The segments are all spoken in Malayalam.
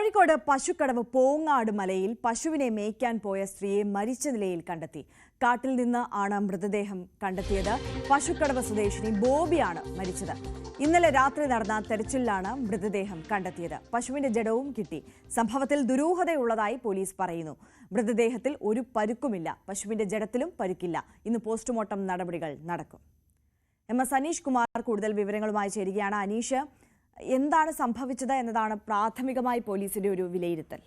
കോഴിക്കോട് പശുക്കടവ് പോങ്ങാട് മലയിൽ പശുവിനെ മേയ്ക്കാൻ പോയ സ്ത്രീയെ മരിച്ച നിലയിൽ കണ്ടെത്തി. കാട്ടിൽ നിന്ന് ആണ് മൃതദേഹം കണ്ടെത്തിയത്. പശുക്കടവ് സ്വദേശിനി ബോബിയാണ് മരിച്ചത്. ഇന്നലെ രാത്രി നടന്ന തെരച്ചിലിലാണ് മൃതദേഹം കണ്ടെത്തിയത്. പശുവിന്റെ ജഡവും കിട്ടി. സംഭവത്തിൽ ദുരൂഹതയുള്ളതായി പോലീസ് പറയുന്നു. മൃതദേഹത്തിൽ ഒരു പരുക്കുമില്ല. പശുവിന്റെ ജഡത്തിലും പരുക്കില്ല. ഇന്ന് പോസ്റ്റ്മോർട്ടം നടപടികൾ നടക്കും. MS അനീഷ് കുമാർ കൂടുതൽ വിവരങ്ങളുമായി ചേരുകയാണ്. അനീഷ്, എന്താണ് സംഭവിച്ചത് എന്നതാണ് പ്രാഥമികമായി പോലീസിന്റെ ഒരു വിലയിരുത്തൽ?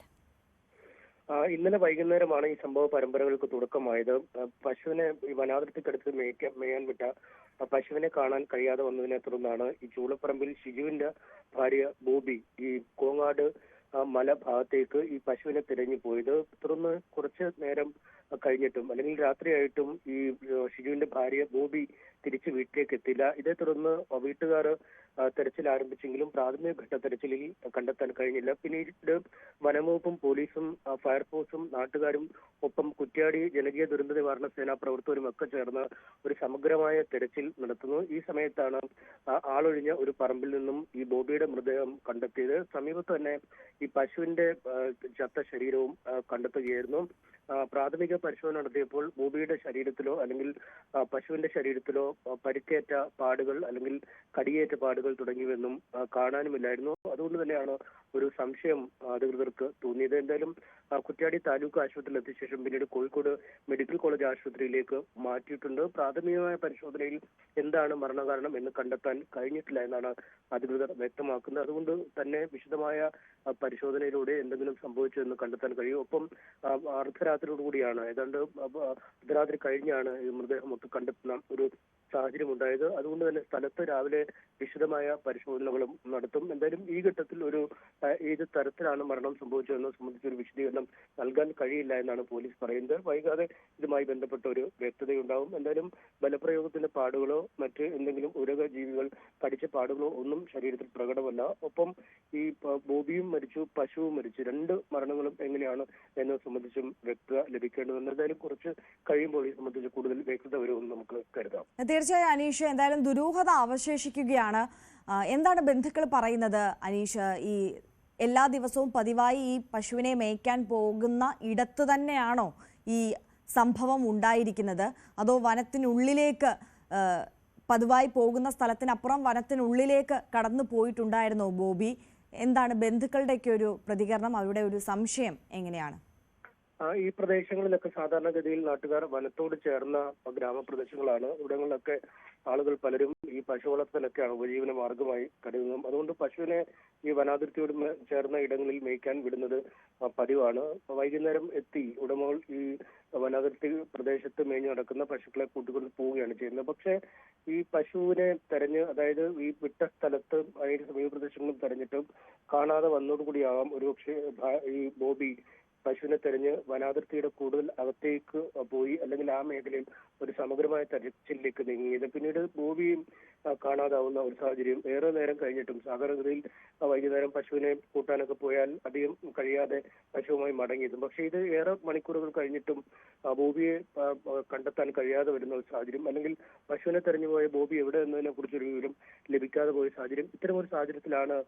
ഇന്നലെ വൈകുന്നേരമാണ് ഈ സംഭവ പരമ്പരകൾക്ക് തുടക്കമായത്. പശുവിനെ വനാതിർത്തിക്കടുത്ത് മേയാൻ വിട്ട പശുവിനെ കാണാൻ കഴിയാതെ വന്നതിനെ തുടർന്നാണ് ഈ ചൂളപ്പറമ്പിൽ ഷിജുവിന്റെ ഭാര്യ ബോബി ഈ കോങ്ങാട് മല ഭാഗത്തേക്ക് ഈ പശുവിനെ തിരഞ്ഞു പോയത്. തുടർന്ന് കുറച്ച് നേരം കഴിഞ്ഞിട്ടും അല്ലെങ്കിൽ രാത്രിയായിട്ടും ഈ ഷിജുവിന്റെ ഭാര്യ ബോബി തിരിച്ച് വീട്ടിലേക്ക് എത്തില്ല. ഇതേ തുടർന്ന് വീട്ടുകാർ തെരച്ചിൽ ആരംഭിച്ചെങ്കിലും പ്രാഥമിക ഘട്ട തെരച്ചിലിൽ കണ്ടെത്താൻ കഴിഞ്ഞില്ല. പിന്നീട് വനംവകുപ്പും പോലീസും ഫയർഫോഴ്സും നാട്ടുകാരും ഒപ്പം കുറ്റ്യാടി ജനകീയ ദുരന്ത നിവാരണ സേനാ പ്രവർത്തകരും ഒക്കെ ചേർന്ന് ഒരു സമഗ്രമായ തെരച്ചിൽ നടത്തുന്നു. ഈ സമയത്താണ് ആളൊഴിഞ്ഞ ഒരു പറമ്പിൽ നിന്നും ഈ ബോബിയുടെ മൃതദേഹം കണ്ടെത്തിയത്. സമീപത്ത് തന്നെ ഈ പശുവിന്റെ ചത്ത ശരീരവും കണ്ടെത്തുകയായിരുന്നു. പ്രാഥമിക പരിശോധന നടത്തിയപ്പോൾ ബോബിയുടെ ശരീരത്തിലോ അല്ലെങ്കിൽ പശുവിന്റെ ശരീരത്തിലോ പരിക്കേറ്റ പാടുകൾ അല്ലെങ്കിൽ കടിയേറ്റ പാടുകൾ തുടങ്ങിയവയൊന്നും കാണാനുമില്ലായിരുന്നു. അതുകൊണ്ട് തന്നെയാണ് ഒരു സംശയം അധികൃതർക്ക് തോന്നിയത്. എന്തായാലും കുറ്റ്യാടി താലൂക്ക് ആശുപത്രിയിൽ എത്തിയ ശേഷം പിന്നീട് കോഴിക്കോട് മെഡിക്കൽ കോളേജ് ആശുപത്രിയിലേക്ക് മാറ്റിയിട്ടുണ്ട്. പ്രാഥമികമായ പരിശോധനയിൽ എന്താണ് മരണകാരണം എന്ന് കണ്ടെത്താൻ കഴിഞ്ഞിട്ടില്ല എന്നാണ് അധികൃതർ വ്യക്തമാക്കുന്നത്. അതുകൊണ്ട് തന്നെ വിശദമായ പരിശോധനയിലൂടെ എന്തെങ്കിലും സംഭവിച്ചു എന്ന് കണ്ടെത്താൻ കഴിയും. ഒപ്പം അർദ്ധരാത്രിയോടുകൂടിയാണ്, ഏതാണ്ട് അർദ്ധരാത്രി കഴിഞ്ഞാണ് ഈ മൃതദേഹം കണ്ടെത്തുന്ന ഒരു സാഹചര്യം ഉണ്ടായത്. അതുകൊണ്ട് തന്നെ സ്ഥലത്ത് രാവിലെ വിശദമായ പരിശോധനകളും നടത്തും. എന്തായാലും ഈ ഘട്ടത്തിൽ ഏത് തരത്തിലാണ് മരണം സംഭവിച്ചതെന്ന് സംബന്ധിച്ചൊരു വിശദീകരണം നൽകാൻ കഴിയില്ല എന്നാണ് പോലീസ് പറയുന്നത്. വൈകാതെ ഇതുമായി ബന്ധപ്പെട്ട ഒരു വ്യക്തതയുണ്ടാവും. എന്തായാലും ബലപ്രയോഗത്തിന്റെ പാടുകളോ മറ്റ് എന്തെങ്കിലും ഉരക ജീവികൾ കടിച്ച പാടുകളോ ഒന്നും ശരീരത്തിൽ പ്രകടമല്ല. ഒപ്പം ഈ ബോബിയും മരിച്ചു, പശുവും മരിച്ചു. രണ്ട് മരണങ്ങളും എങ്ങനെയാണ് എന്നത് സംബന്ധിച്ചും വ്യക്തത ലഭിക്കേണ്ടതുണ്ട്. എന്തായാലും കുറച്ച് കഴിയുമ്പോൾ ഈ സംബന്ധിച്ച് കൂടുതൽ വ്യക്തത വരുമെന്ന് നമുക്ക് കരുതാം. തീർച്ചയായും അനീഷ്, എന്തായാലും ദുരൂഹത അവശേഷിക്കുകയാണ്. എന്താണ് ബന്ധുക്കൾ പറയുന്നത് അനീഷ്? ഈ എല്ലാ ദിവസവും പതിവായി ഈ പശുവിനെ മേയ്ക്കാൻ പോകുന്ന ഇടത്ത് തന്നെയാണോ ഈ സംഭവം ഉണ്ടായിരിക്കുന്നത്? അതോ വനത്തിനുള്ളിലേക്ക്, പതിവായി പോകുന്ന സ്ഥലത്തിനപ്പുറം വനത്തിനുള്ളിലേക്ക് കടന്നു പോയിട്ടുണ്ടായിരുന്നോ ബോബി? എന്താണ് ബന്ധുക്കളുടെയൊക്കെ ഒരു പ്രതികരണം? അവരുടെ ഒരു സംശയം എങ്ങനെയാണ്? ഈ പ്രദേശങ്ങളിലൊക്കെ സാധാരണഗതിയിൽ നാട്ടുകാർ വനത്തോട് ചേർന്ന ഗ്രാമപ്രദേശങ്ങളാണ്. ഇവിടങ്ങളിലൊക്കെ ആളുകൾ പലരും ഈ പശു വളർത്തലൊക്കെയാണ് ഉപജീവന മാർഗമായി കരുതുന്നത്. അതുകൊണ്ട് പശുവിനെ ഈ വനാതിർത്തിയോട് ചേർന്ന ഇടങ്ങളിൽ മേയ്ക്കാൻ വിടുന്നത് പതിവാണ്. വൈകുന്നേരം എത്തി ഉടമകൾ ഈ വനാതിർത്തി പ്രദേശത്ത് മേഞ്ഞു നടക്കുന്ന പശുക്കളെ കൂട്ടിക്കൊണ്ട് പോവുകയാണ് ചെയ്യുന്നത്. പക്ഷേ ഈ പശുവിനെ തെരഞ്ഞ്, അതായത് ഈ വിട്ട സ്ഥലത്ത് അതിന്റെ സമീപ പ്രദേശങ്ങളും തെരഞ്ഞിട്ടും കാണാതെ വന്നതോടുകൂടിയാവാം ഒരുപക്ഷെ ഈ ബോബി പശുവിനെ തെരഞ്ഞ് വനാതിർത്തിയുടെ കൂടുതൽ അകത്തേക്ക് പോയി അല്ലെങ്കിൽ ആ മേഖലയിൽ ഒരു സമഗ്രമായ തെരച്ചിലേക്ക് നീങ്ങിയത്. പിന്നീട് ബോബിയും കാണാതാവുന്ന ഒരു സാഹചര്യം ഏറെ നേരം കഴിഞ്ഞിട്ടും, സാധാരണഗതിയിൽ വൈകുന്നേരം പശുവിനെ കൂട്ടാനൊക്കെ പോയാൽ അധികം കഴിയാതെ പശുവുമായി മടങ്ങിയതും, പക്ഷേ ഇത് ഏറെ മണിക്കൂറുകൾ കഴിഞ്ഞിട്ടും ബോബിയെ കണ്ടെത്താൻ കഴിയാതെ വരുന്ന ഒരു സാഹചര്യം, അല്ലെങ്കിൽ പശുവിനെ തെരഞ്ഞുപോയ ബോബി എവിടെ എന്നതിനെ കുറിച്ചൊരു വിവരം ലഭിക്കാതെ പോയ സാഹചര്യം. ഇത്തരമൊരു സാഹചര്യത്തിലാണ്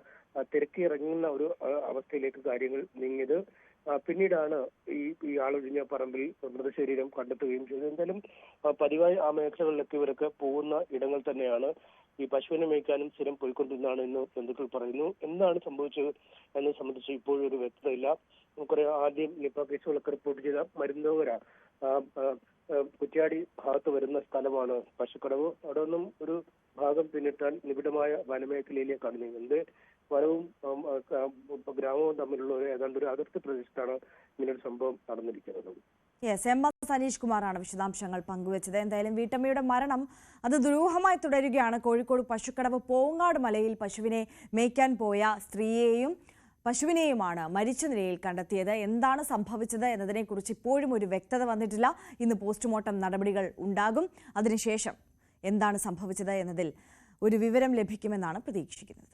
തിരക്കി ഇറങ്ങുന്ന ഒരു അവസ്ഥയിലേക്ക് കാര്യങ്ങൾ നീങ്ങിയത്. പിന്നീടാണ് ഈ ആളൊഴിഞ്ഞ പറമ്പിൽ മൃതശരീരം കണ്ടെത്തുകയും ചെയ്തത്. എന്തായാലും പതിവായി ആ മേഖലകളിലൊക്കെ ഇവരൊക്കെ പോകുന്ന ഇടങ്ങൾ തന്നെയാണ്. ഈ പശുവിനെ മേയ്ക്കാനും സ്ഥിരം പോയിക്കൊണ്ടിരുന്നതാണ് എന്ന് ബന്ധുക്കൾ പറയുന്നു. എന്താണ് സംഭവിച്ചത് എന്നത് സംബന്ധിച്ച് ഇപ്പോഴും ഒരു വ്യക്തതയില്ല. നമുക്കറിയാം, ആദ്യം നിപ്പ കേസുകളൊക്കെ റിപ്പോർട്ട് ചെയ്ത മരുന്നോകര കുറ്റ്യാടി ഭാഗത്ത് വരുന്ന സ്ഥലമാണ് പശുക്കടവ്. അവിടെ നിന്നും ഒരു ഭാഗം പിന്നിട്ടാൽ നിബിഡമായ വനമേഖലയിലേക്കാണ് നീങ്ങുന്നത്. വനവും ഗ്രാമവും തമ്മിലുള്ള ഏതാണ്ട് ഒരു അതിർത്തി പ്രദേശത്താണ് ഇങ്ങനൊരു സംഭവം നടന്നിരിക്കുന്നത്. MS അനീഷ് കുമാറാണ് വിശദാംശങ്ങൾ പങ്കുവച്ചത്. എന്തായാലും വീട്ടമ്മയുടെ മരണം അത് ദുരൂഹമായി തുടരുകയാണ്. കോഴിക്കോട് പശുക്കടവ് പോങ്ങാട് മലയിൽ പശുവിനെ മേയ്ക്കാൻ പോയ സ്ത്രീയെയും പശുവിനെയുമാണ് മരിച്ച നിലയിൽ കണ്ടെത്തിയത്. എന്താണ് സംഭവിച്ചത് എന്നതിനെക്കുറിച്ച് ഇപ്പോഴും ഒരു വ്യക്തത വന്നിട്ടില്ല. ഇന്ന് പോസ്റ്റ്മോർട്ടം നടപടികൾ ഉണ്ടാകും. അതിനുശേഷം എന്താണ് സംഭവിച്ചത് എന്നതിൽ ഒരു വിവരം ലഭിക്കുമെന്നാണ് പ്രതീക്ഷിക്കുന്നത്.